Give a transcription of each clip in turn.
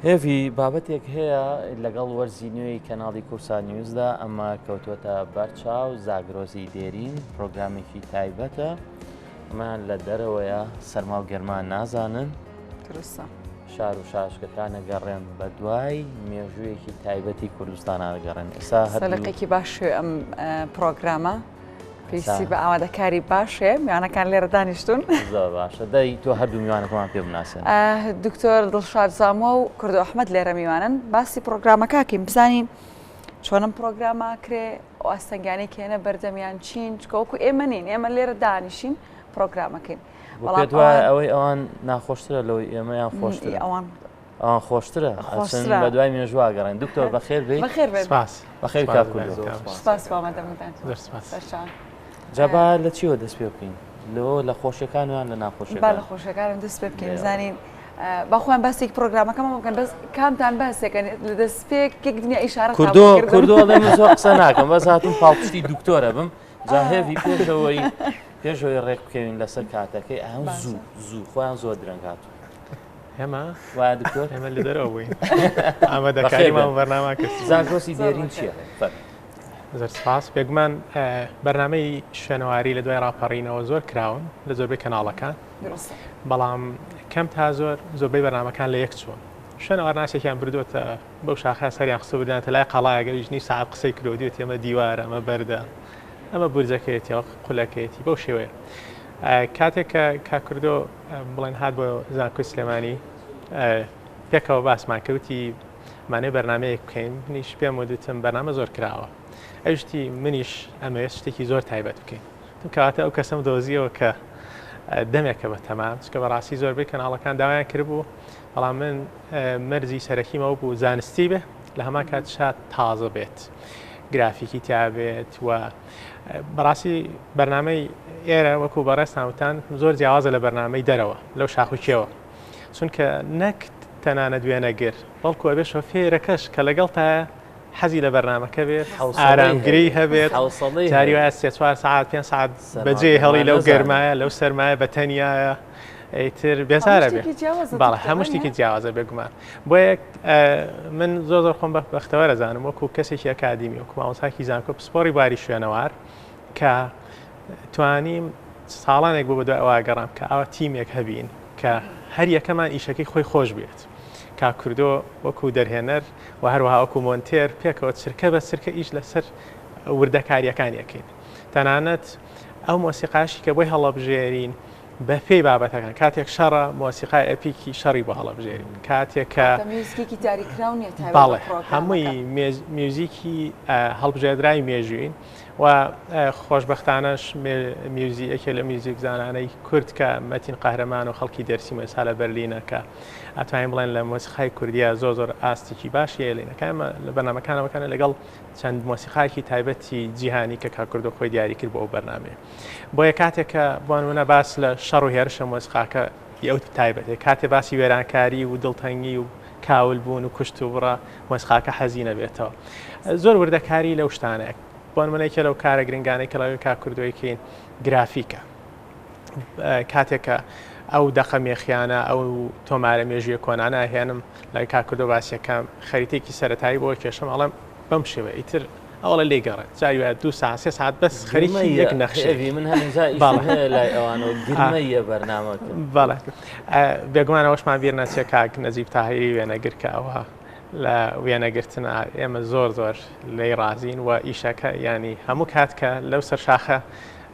هێڤی بابەتێک هەیە لەگەڵ وەرزی نوێی کەناڵی کورسا نیوزدا ئەمە کەوتوەتە بەرچاو زاگرۆزی دێرین پرۆگرامێکی تایبەتە ئەمان لە دەرەوەیە سەرما و گەرمان نازانن شار و شاشکەکانە گەڕێن بە دوای مێژوویەکی تایبەتی کوردستانە دەگەڕێن ئێستا سەلقێکی باش ئەم پرۆگرامە پێویستی بە ئامادەکاری باشێ میوانەکان لێرە دانیشتون زۆر باشە دەی تۆ هەردوو میوانەکەمان پێ بناسێن دکتۆر دڵشاد زامۆ و کوردۆ ئەحمەد لێرە میوانن باسی پرۆگرامەکەکەین بزانین چۆنم پرۆگرامە کرێ ئەو ئاستەنگانەی کێنە بەردەمیان چین چکەوەکو ئێمە نین ئێمە لێرە دانیشین پرۆگرامەکەین ئەوەی ئەوان ناخۆشترە لەوەی ئێمەیان خۆشترە ئەوان خۆشترە بە دوای مێژووا گەڕێن دکتۆر بەخێر بێت بەخێر جابا لە چیوە دەست پێ بکەین لە خۆشیەکانیان لە ناخۆشیەکان لە خۆشیەکانم دەست پێ بکەین بزانین باخۆیان باسێک پرۆگرامەکەمە بکەن بەس کامتان باسێکەن لە دەست پێک دنیا ئیشارە کوردۆ دەمە زۆر قسە ناکەم بەس هاتوون پاڵپشتی دکتۆرە بم جا هێوی پێشەوەی ڕێک بکەوین لەسەر کاتەکەی ئەم زوو خۆیان زۆر درەنگ هاتوو ئێمە وایە دکتۆر ئێمە لە دەرەوە بووین ئامادەکاریمان بەرنامە کرد زانکۆسی دێرین چییە؟ زۆر سپاس بێگومان بەرنامەی شوێنەواری لە دوای ڕاپەڕینەوە زۆر کراون لە زۆربەی کەناڵەکان بەڵام کەم تا زۆربەی بەرنامەکان لە یەک چوون شوێنەوار ناسێکیان بردووەتە بەو شاخە سەریان قسە بدانێتە لای قەڵایەگە ژنی ساعت قسەی کرۆدیوت ئێمە دیوارە ئەمە بەردە ئەمە بورجەکەیەتی قولەکەیەتی بەو شێوەیە کاتێک کە کاکردۆ بڵێن هات بۆ زانکۆی سلێمانی پێکەوە باسمان کەوتی مانێ بەرنمەیەک بکەین منیش پێم وتم بەرنامە زۆر کراوە ئەوشتی منیش ئەمەوێت شتێکی زۆر تایبەت بکەین کەواتە ئەو کەسم دۆزیەوە کە دەمێکە بە تەمام چکە بەڕاستی زۆربەی کەناڵەکان داوایان کردبوو بەڵام من مەرجی سەرەکیمەوە بوو زانستی بێ لە هەمان کات شات تازە بێت گرافیکی تیابێت و بەڕاستی بەرنمەی ئێرە وەکو بەڕێستانوتان زۆر جیاوازە لە بەرنمەی دەرەوە لەو شاخوچیەوە چونکە نەک تەنانە دوێنەگر بەڵکو ئەبێ شۆفێرەکەش کە لەگەڵ تا حەزی لە بەرنمەکە بێت ئارامگری هەبێت جاری وایە 3-4 ساعت 5 ساعت بەجێ هەڵی لەو گەرمایە لەو سەرمایە بە تەنیایە ئیتر بێزارە بێت باڵە هەموو شتێکی جیاوازە بێگومان بۆیە من زۆر خۆم بەختەوە دەزانم وەکو کەسێکی ئەکادیمی وەکو مامۆستاکی زانکۆ پسپۆڕی باری شوێنەوار کە توانیم ساڵانێک بۆ بەدوای ئەوە گەڕام کە ئەوە تیمێک هەبین کە هەر یەکەمان ئیشەکەی خۆی خۆش بێت کاکردۆ وەکو دەرهێنەر و هەروەها وەکو مۆنتێر پێکەوە چرکە بە چرکە ئیش لەسەر وردەکاریەکان یەکەین تەنانەت ئەو مۆسیقاشی کە بۆی هەڵەبژێرین بە پێی بابەتەکان کاتێک شەڕە مۆسیقای ئەپیکی شەڕی بۆ هەڵەبژێرین کاتێک کە باڵێ هەمووی میوزیکی هەڵبژێردرای مێژوین و خۆشبەختانەش میوزیەکێ لە میوزیک زانانەی کورد کە مەتین قەهرەمان و خەڵکی دەرسی مەسا لە بەرلینە کە ئەتوانین بڵێن لە مۆسیقای کوردیە زۆر ئاستێکی باشیە لێنەکان لە بەرنامەکانەوەکانە لەگەڵ چەند مۆسیقایکی تایبەتی جیهانی کە کاکردۆ خۆی دیاری کرد بۆ ئەو بەرنامەیە بۆیە کاتێک کە بۆنمونە باس لە شەڕ و هێرشە مۆسیقاکە ئەو تایبەتێ کاتێ باسی وێرانکاری و دڵتەنگی و کاول بوون و کوشت و بڕە مۆسیقاکە حەزی نەبێتەوە زۆر وردەکاری لەو شتانەیە بۆن منێکە لەو کارە گرنگانەی کە لەوەی کاکردۆیکەین گرافیکە کاتێکە ئەو دەقە مێخیانە ئەو تۆمارە مێژویە کۆنانە هێنم لای کاکردۆ باسیەکەم خەریتێکی سەرەتایی بۆ کێشم ئەڵێم بەم شێوە ئیتر ئەوڵە لێ گەڕێت جاوە 2 ساعت 3 ساعت بەس خەریکی یەک نەخشەوی من لای ئەوانەوە گرمەیە بەرنامە باڵێ بێگومانەوەشمان بیر نەچێت کاک نەجیب تاهیری وێنەگر کە ئەوە لە وێنەگرتن ئێمە زۆر لێی ڕازین و ئیشەکە ینی هەموو کات کە لەو سەر شاخە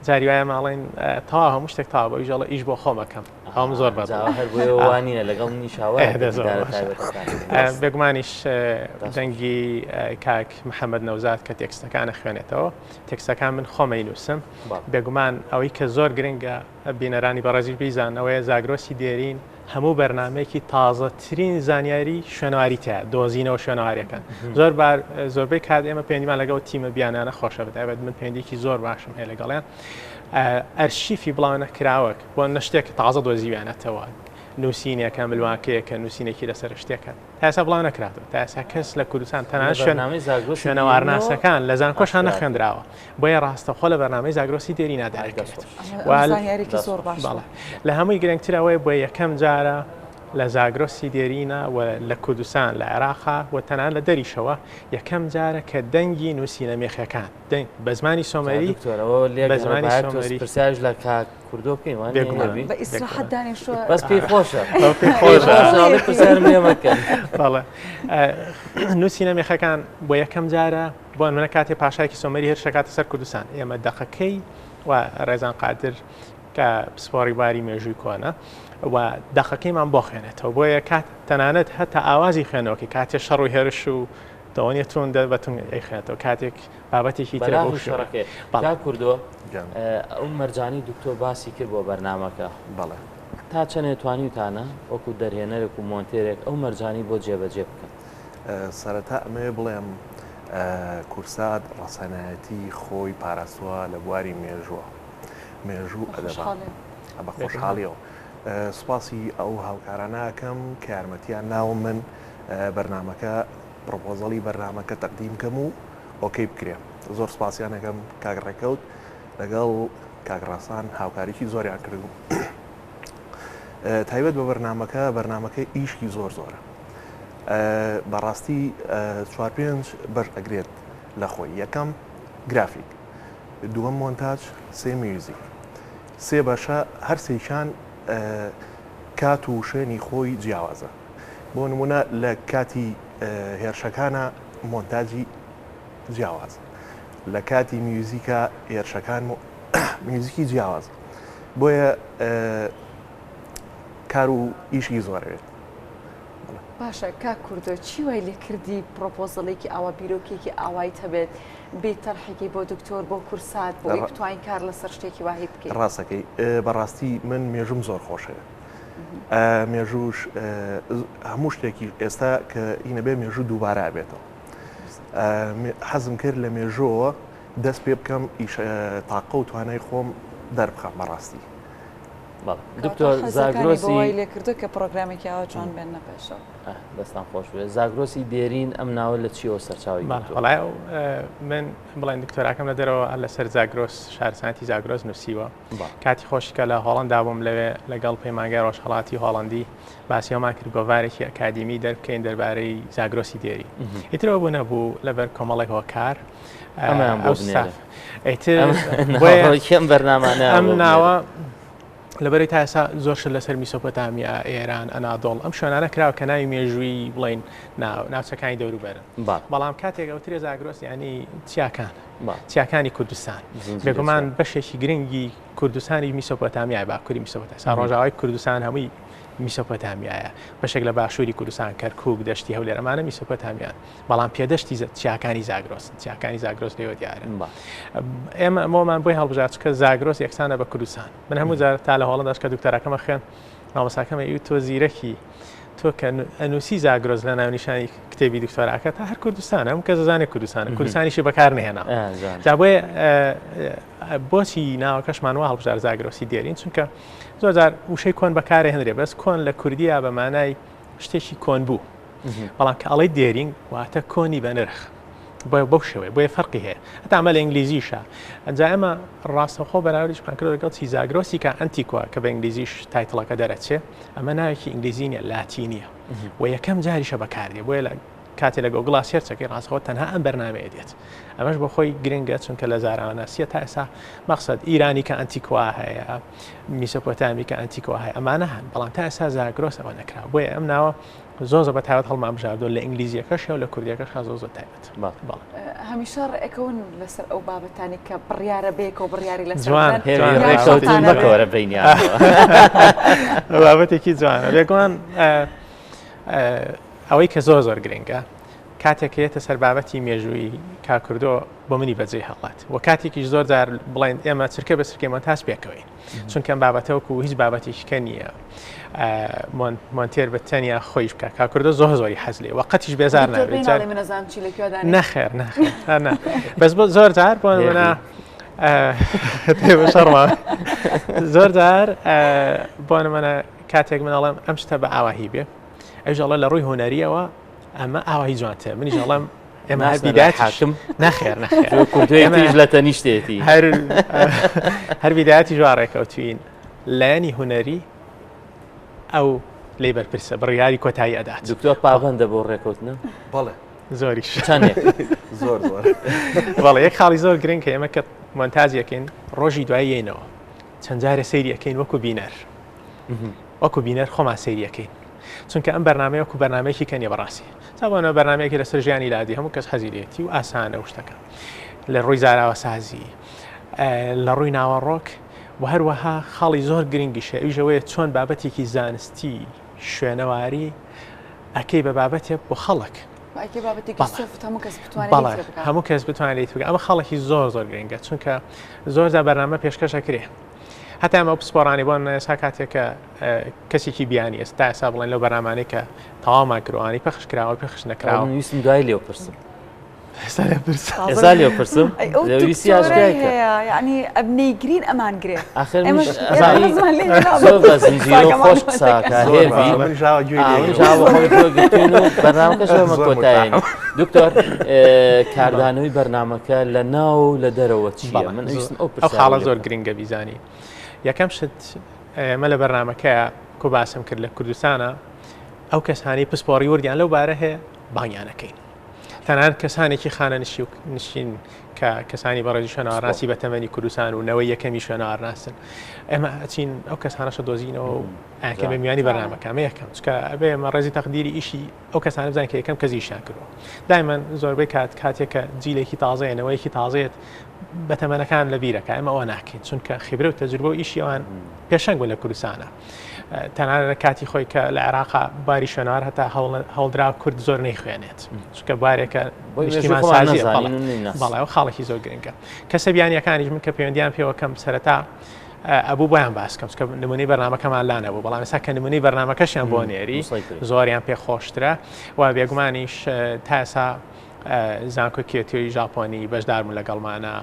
جاری وایە ماڵین تەوا هەموو شتێک تا بە ئیژەڵە ئیش بۆ خۆمەکەم هەم زۆر بەوانە لەگەڵ نیشاوە بێگومانیش دەنگی کاک محەممەد نەوزات کە تێکستەکانە خوێنێتەوە تێکستەکان من خۆمەی نووسم بێگومان ئەوەی کە زۆر گرنگە بینەرانی بەڕێزی بیزانەوەی زاگرۆسی دێرین هەموو بەرنمەیەکی تازەترین زانیاری شوێنەواری تایە دۆزینەوە شوێنەواریەکان زۆربەی کات ئێمە پێیمان لەگەڵ تیمە بیانانە خۆشە بدەبێت من پێندێکی زۆر باشم هەیە لەگەڵیان ئەرشیفی بڵاوە کراوەک بۆ نشتێک تازە دۆزیویانەتەوە نووسینەکە ملوانکەیەکە نووسینێکی لەسەر شتێکە تاسا بڵاو نەکراتەوە تاسا کەس لە کوردستان تەنها شوێنەوارناسەکان لە زانکۆشان نەخوێندراوە بۆیە ڕاستەخۆ لە بەرنامەی زاگرۆسی دێری نادارێت زانیاریی زۆر باش لە هەمووی گرنگترەوەی بۆ یەکەم جارە لە زاگرۆسی دێرینە و لە کوردستان لە عێراقا و تەنان لە دەریشەوە یەکەم جارە کە دەنگی نووسینە مێخەکان بە زمانی سۆمەری بە زمانی سۆمەری پرسیارش لە کاک کوردۆ بکەین بە ئیسراحەت دانیشتووە بەس پێی خۆشە پرسیارم لێ مەکەن. بەڵێ نووسینە مێخەکان بۆ یەکەم جارە بۆ منە کاتێ پاشایکی سۆمەری هێرش دەکاتە سەر کوردستان ئێمە دەقەکەی و ڕێزان قادر کە پسپۆڕی باری مێژووی کۆنە و دەقەکەیمان بۆ خوێنێتەوە بۆیە کات تەنانەت هەتا ئاوازی خوێنەوەکی کاتێ شەڕ و هێرش و دەوانێت تون بەتون ئەیخێنێتەوە کاتێک بابەتێکی تر شەڕەکەی کوردۆ ئەو مەرجانی دکتۆر باسی کرد بۆ بەرنامەکە بەڵێ تا چەندێ توانیتانە وەکو دەرهێنەرێک و مۆنتێرێک ئەو مەرجانی بۆ جێبەجێ بکەن. سەرەتا ئەمێ بڵێم کورسات ڕەسەنایەتی خۆی پاراستووە لە بواری مێژووە مێژوو ئەدەبا بە خۆشحاڵیەوە. سوپاسی ئەو هاوکارانەکەم کە یارمەتیان ناوم من بەرنمەکە پرۆپۆزەڵی بەرنمەکە تەقدیم کەم و ئۆکەی بکرێم. زۆر سوپاسیانەکەم کاگڕێکەوت لەگەڵ کاگڕاستان هاوکاریی زۆریان کرد. تایبەت بە بەرنمەکە ئیشکی زۆر زۆرە. بەڕاستی 4-5 بەش ئەگرێت لە خۆی. یەکەم گرافیک، دووەم مۆنتاژ، سێ میوزیک. سێ بەشە هەر سێکان کات و شوێنی خۆی جیاوازە. بۆ نمونە لە کاتی هێرشەکانە مۆنتاژی جیاوازە، لە کاتی میوزیکە هێرشەکان میوزیکی جیاوازە. بۆیە کار و ئیشی زۆرەوێت. باشە کاک کوردۆ چی وای لێ کردی پرۆپۆزەڵێکی ئاوا بیرۆکێکی ئاوایی هەبێت بێت تەرحێکی بۆ دکتۆر بۆ کورسات بۆ بتوانین کار لەسەر شتێکی وای بکەیت؟ ڕاستەکەی بەڕاستی من مێژوم زۆر خۆشەیە. مێژوش هەموو شتێکی ئێستا کە ئینە بێ مێژوو دووبارە بێتەوە. حەزم کرد لە مێژۆوە دەست پێ بکەم تاقە و توانای خۆم دەربخەم بەڕاستی. دکتۆر زاگرۆسی لێ کردو کە پرۆگرامێکی ئاوا جوان بێن نەپێشەوە. دەستان خۆش بێت. زاگرۆسی دێرین ئەم ناوە لە چیەوە سەرچاوی بەڵای من بڵێن دکتۆراکەم لە دەرەوە لەسەر زاگرۆس شارسانەتی زاگرۆس نووسیوە. کاتی خۆشیکە لە هۆڵندا بووم لەوێ لەگەڵ پەیمانگای ڕۆژهەڵاتی هۆڵندی باسیەوەمان کرد گۆڤارێکی ئەکادیمی دەربکەین دەربارەی زاگرۆسی دێری. ئیترەوە بوو نەبوو لەبەر کۆمەڵێک هۆکار ئەم بەرنامانە ئەم ناوە لەبەری تا ئێستا زۆرش لەسەر میسۆپۆتامیا، ئێران، ئەنادۆڵ ئەم شوێنانە کراوە کە ناوی مێژووی بڵین ناوچەکانی دەوروبەرن. بەڵام کاتێک ئەوترێ زاگرۆس ینی چیاکانی کوردستان بێگومان بەشێکی گرنگی کوردستانی میسۆپۆتامیای باکووری میسۆپۆتامیا. ڕۆژاوای کوردستان هەمووی میسۆپۆتامیایە، بەشێک لە باشووری کوردستان کەرکووک دەشتی هەولێر ئەمانە میسۆپۆتامیان، بەڵام پێدەشتی چیاکانی زاگرۆسن. چیاکانی زاگرۆس لێوە دیارە. ئێمە ئەمەمان بۆی هەڵبژات کە زاگرۆس یەکسانە بە کوردستان. من هەموو جار تا لە هۆڵنداش کە دکتۆراکەمە خوێن مامۆستاکەمە ئیوت تۆ زیرەکی تۆ کە ئەنووسی زاگرۆس لە ناونیشانی کتێبی دکتۆراکە تا هەر کوردستانە ئەم کە زانێ کوردستانیشی بەکار نهێنا. جا بۆیە بۆچی ناوەکەشمان وا هەڵبژار زاگرۆسی دێرین چونکە زۆر جار وشەی کۆن بەکارێ هەندرێ بەس کۆن لە کوردیە بە مانای شتێکی کۆن بوو، بەڵام کە ئەڵەی دێرین واتە کۆنی بە نرخ. بۆیە بەو شێوەیە بۆیە فەرقی هەیە. هەتا ئەمە لە ئینگلیزیشە. ئەنجا ئێمە ڕاستەوخۆ بەراوردیش پانکرۆ لەگەڵ چی زاگرۆسی کە ئەنتیکوە کە بە ئینگلیزیش تایتڵەکە دەرەچێ ئەمە ناوێکی ئینگلیزی نیە، لاتینیە و یەکەم جاریشە بەکاردێ. بۆیە لە کاتێ لە گۆگڵا سێرچەکەی ڕاستەوە تەنها ئەم بەرنامەیە دێت. ئەمەش بۆ خۆی گرنگە چونکە لە زارانەسیە تا ئێستا مەقسەد ئیرانی کە ئەنتیکوا هەیە، میسۆپۆتامی کە ئەنتیکوا هەیە، ئەمانە هەن، بەڵام تا ئێستا زاگرۆس ئەوە نەکرا. بۆیە ئەم ناوە زۆر بە تایبەت هەڵمامژاردۆ لە ئینگلیزیەکەش و لە کوردیەکەش زۆر تایبەت. هەمیشە ڕێکەون لەسەر ئەو بابەتانی کە بڕیارە بێکەوە بڕیاری لەسەر ڕێکەوتنەوە بینیان بابەتێکی جوانە. بێگومان ئەوەی کە زۆر گرنگە کاتێکێتە سەر بابەتی مێژووی کاکردۆ بۆ منی بەجێ هەڵات و کاتێکیش زۆر جار بڵێن ئێمە چرکە بە چرکێ مۆنتاژ پێکەوەین چونکە بابەتەوەکو هیچ بابەتێککە نییە مۆنتێر بە تەنیا خۆیش بکە کاکردۆ زۆری حەز لێ وەقەتیش بێزار نابێت. نەخێر بەس بۆ زۆر جار بۆ منە شەڕما زۆر جار بۆ منە کاتێک منەڵێم ئەم شتە بە ئاواهی بێ ئەوژەڵە لە ڕووی هۆنەریەوە ئەمە ئاوایی جوانتە منی ژەڵام ئێمە بیداتیم نەخێر کوردێش لە تەنیشتێتی هەر بیداەتی ژوارێکەوتوین لایەنی هوەری ئەو لێ بەرپرسە بڕیاری کۆتایی ئەدات. دکتۆر پابەندە بۆ ڕێکەوتنە؟ بەڵێ زۆریش چەندێک زۆر زۆر بەڵێ یەک خاڵی زۆر گرنگ کە ئێمە کە مۆنتاژیەکەین ڕۆژی دوای یێنەوە چەند جارە سەیریەکەین وەکو بینەر وەکو بینەر خۆمان سەیریەکەین چونکە ئەم بەرنامەیە وەکو بەرنمەیەکی کەنی بەڕاستی چاوانە بەرنمەیەکی لەسەر ژیانی لادی هەموو کەس حەزیرێتی و ئاسانە و شتەکە لە ڕووی زاراوە سازی لە ڕووی ناوەڕۆک و هەروەها خاڵی زۆر گرنگیشە ئەوژەوەیە چۆن بابەتێکی زانستی شوێنەواری ئەکەی بە بابەتێک بۆ خەڵک هەموو کەس بتوانێت بگە ئەمە خەڵکی زۆر گرنگە چونکە زۆرجار بەرنامە پێشکەشەکرێ هەتا ئەمە پسپۆڕانی بۆن ئێستا کاتێکە کەسێکی بیانی ئێستا ئێستا بڵێن لەو بەرنامانەی کە تەواو گرۆوانی پەخش کراوە پێخش نەکراوە ویستم دوای لێو پرسم ئێستا لێو پرسم ویستی ئاشکایکە یعنی ئەبنەیگرین ئەمان گرێ آخر زۆر بە زنجیرە و خۆش قساکە هێوی بەرنامەکەش بەمە کۆتاییێنی دکتۆر کاردانەوەی بەرنامەکە لە ناو لە دەرەوە چییە؟ من ئەو خاڵە زۆر گرنگە بیزانی یەکەم شت ئێمە لە بەرنامەکەیە کۆ باسم کرد لە کوردستانە ئەو کەسانی پسپۆڕی وردیان لەو بارە هەیە بانگیانەکەین تەنانەت کەسانێکی خانە نشین کە کەسانی بەڕێزی شوێنەوەڕاستی بە تەمەنی کوردستان و نەوەی یەکەمی شوێنەوەڕاستن ئێمە ئەچین ئەو کەسانەشە دۆزینەوە و ئاکە بە میوانی بەرنامەکەمە یەکەم چکە ئەبێ ئێمە ڕێزی تەقدیری ئیشی ئەو کەسانە بزانین کە یەکەم کەزیشیان کردووە دایمەن زۆربەی کاتێکە جیلێکی تازەیە نەوەیەکی تازێت بە تەمەنەکان لە بیرەکە ئەمە ئەوە ناکەین چونکە خبرە و تەجروبە و ئیشی ئەوان پێشەنگ بوون لە کوردستانە تەنانەت کاتی خۆی کە لە عێراقا باری شوێنەوار هەتا هەڵدرا کورد زۆر نەیخوێنێت چونکە بارێکە نیشتیمان سازیە بەڵێ ئەو خاڵێکی زۆر گرنگە کەسە بیانیەکانیش من کە پەیوەندیان پێوە کەم سەرەتا ئەبوو بۆیان باسکەم چکە نمونەی بەرنامەکەمان لانەبوو بەڵام ئێستا کە نمونەی بەرنامەکەشیان بۆ نێری زۆریان پێخۆشترە و بێگومانیش تا ئێستا زانکۆ کێتیۆی ژاپۆنی بەشداربوون لەگەڵمانە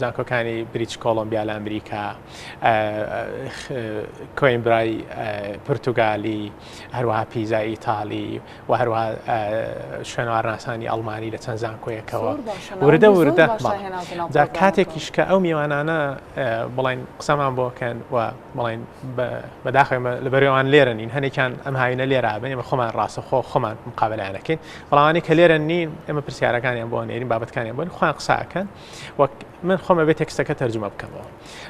زانکۆکانی بریتیش کۆلۆمبیا لە ئەمریکا کۆیمبرای پورتوگالی هەروەها پیزای ئیتالی و هەروەها شوێنەوارناسانی ئەڵمانی لە چەند زانکۆیەکەوە وردە جا کاتێکیش کە ئەو میوانانە بڵین قسەمان بۆکەن و بڵین بەداخەوە لە بەرێوان لێرەنین هەنێکیان ئەم هاوینە لێرە بن ئێمە خۆمان ڕاستەخۆ خۆمان مقابلەیانەکەین بەڵامانی کە لێرە نین ئێمە پرسیارەکانیان بۆ نێرین بابەتەکانیان بۆن خۆیان قساکەن وەک من خۆمە بێت تێکستەکە تەرجمە بکەمەوە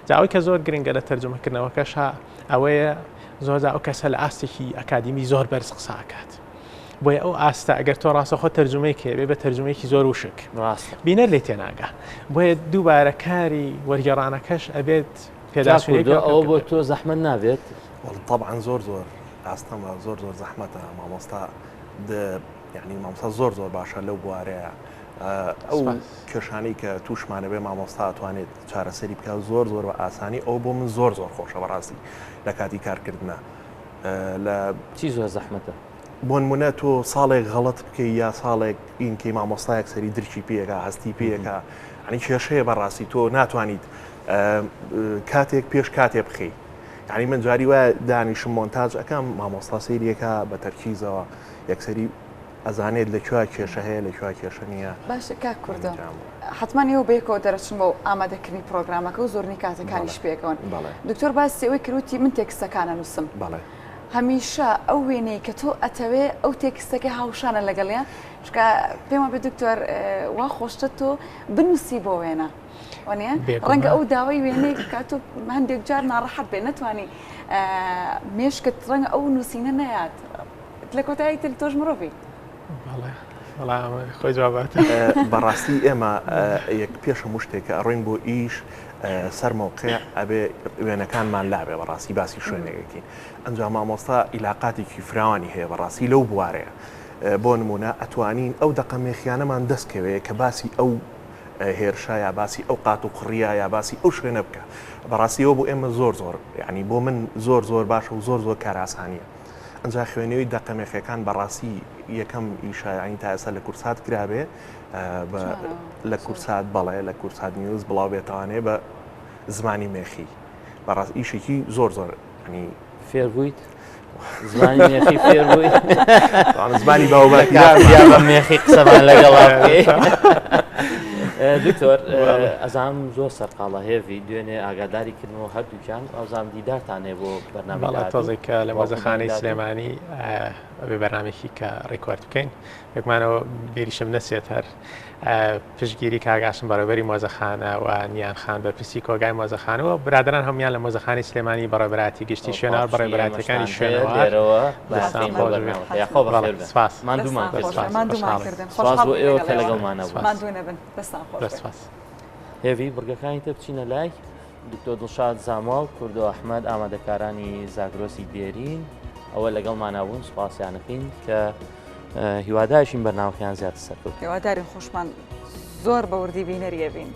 جاوەی کە زۆر گرنگە لە تەرجمەکردنەوەکەشە ئەوەیە زۆرجار ئەو کەسە لە ئاستێکی ئەکادیمی زۆر بەرز قساکات بۆیە ئەو ئاستە ئەگەر تۆ ڕاستەخۆ تەرجمەی کێ بە تەرجمەیەکی زۆر وشک بینەر لێ تێناگە بۆیە دووبارە کاری وەرگێڕانەکەش ئەبێت پێداچوونەوە ئەوە بۆ تۆ زەحمەت نابێت طبعا زۆر ئاستەمە زۆر زەحمەتە مامۆستا یعنی مامۆستا زۆر باشە لەو بوارەیە ئەو کێشانەی کە تووشمانە بێ مامۆستا ئەتوانێت چارەسەری بکە زۆر بە ئاسانی ئەو بۆ من زۆر خۆشە بەڕاستی لە کاتی کارکردنە لە چی زۆر زەحمەتە بۆ نمونە تۆ ساڵێک غەڵەت بکەی یا ساڵێک ئینکەی مامۆستایەک سەری درکی پێەکە هەستی پێەکە ینی کێشەیە بەڕاستی تۆ ناتوانیت کاتێک پێش کاتێ بخەی یعنی من جاری وایە دانیشم مۆنتاژ ئەەکەم مامۆستا سەیریەکە بە تەرکیزەوە یەکسەری ئەزانێت لەکوێ کێشە هەیە لەکوێ کێشە نییە باشە کاک کوردە حتمان ئێوە بەیەکەوە دەرەچن بۆ ئامادەکردنی پرۆگرامەکە و زۆرنی کاتەکانیش پێکەون دکتۆر باسی ئەوەی کردوتی من تێکستەکانە نووسم هەمیشە ئەو وێنەی کە تۆ ئەتەوێ ئەو تێکستەکە هاوشانە لەگەڵیان چکە پێم بێ دکتۆر وا خۆشتە تۆ بنووسی بۆ وێنە وانە ڕەنگە ئەو داوای وێنەی کاتۆ هەندێک جار ناڕەحەت بێ نتوانانی مێشکت ڕەنگە ئەو نووسینە نەیات لە کۆتایی تر تۆش مرۆڤی خۆی جوابات بەڕاستی ئێمە یەک پێشە شتێکە ئەڕۆین بۆ ئیش سەرمەوقع ئەبێ وێنەکانمان لابێ بەڕاستی باسی شوێنێکەکەین ئەنجام مامۆستا ئیلاقاتێکی فراوانی هەیە بەڕاستی لەو بوارەیە بۆ نمونە ئەتوانین ئەو دەقەمێخیانەمان دەستکەوێت کە باسی ئەو هێرشا یا باسی ئەو قات و قڕیا یا باسی ئەو شوێنە بکە بەڕاستیەوە بۆ ئێمە زۆر یعنی بۆ من زۆر باشە و زۆر کاراسانیە ئەنج خوێنەوەی دەقەمێخەکان بەڕاستی یەکەم ئیشایانی تا ئێستا لە کورسات کرابێ لە کورسات بەڵێ لە کورسات نیوز بڵاو بێتوانێ بە زمانی مێخی بەڕاست ئیشێکی زۆر ینی فێربوویت زمانی مێخی فێربووی زمانی باوبەر بە مێخی قسەمان لەگەڵ دکتۆر ئەزانم زۆر سەرقاڵە هێوی دوێنێ ئاگاداری کردنەوە هەردووکیان ئەوزانام دیدارتانێ بۆ بەرنامە تۆزێکە لە مۆزەخانەی سلێمانی بێ بەرنامێکی کە ڕێکۆرد بکەین یەکمانەوە بێریشم نەسێت هەر پشتگیری کاگاشم بەڕێوەبەری مۆزەخانە و نیان خان بە پرسی کۆگای مۆزەخانەوە برادران هەمویان لە مۆزەخانەی سلێمانی بەڕێبەراتی گشتی شوێنەوە بەڕێبەراتەکانی شوێنەوە ئێوە کە لەگەڵمانە هێوی بڕگەکانی تر بچینە لای دکتۆر دڵشاد زاماو کورد و ئەحمەد ئامادەکارانی زاگرۆسی دێرین ئەوە لەگەڵمانەبوون سوپاسیانەکەین کە هیوادارشین بەرنامەکەیان زیاتر سەرکەوت هیوادارین خۆشمان زۆر بەوردی بینەریە بین.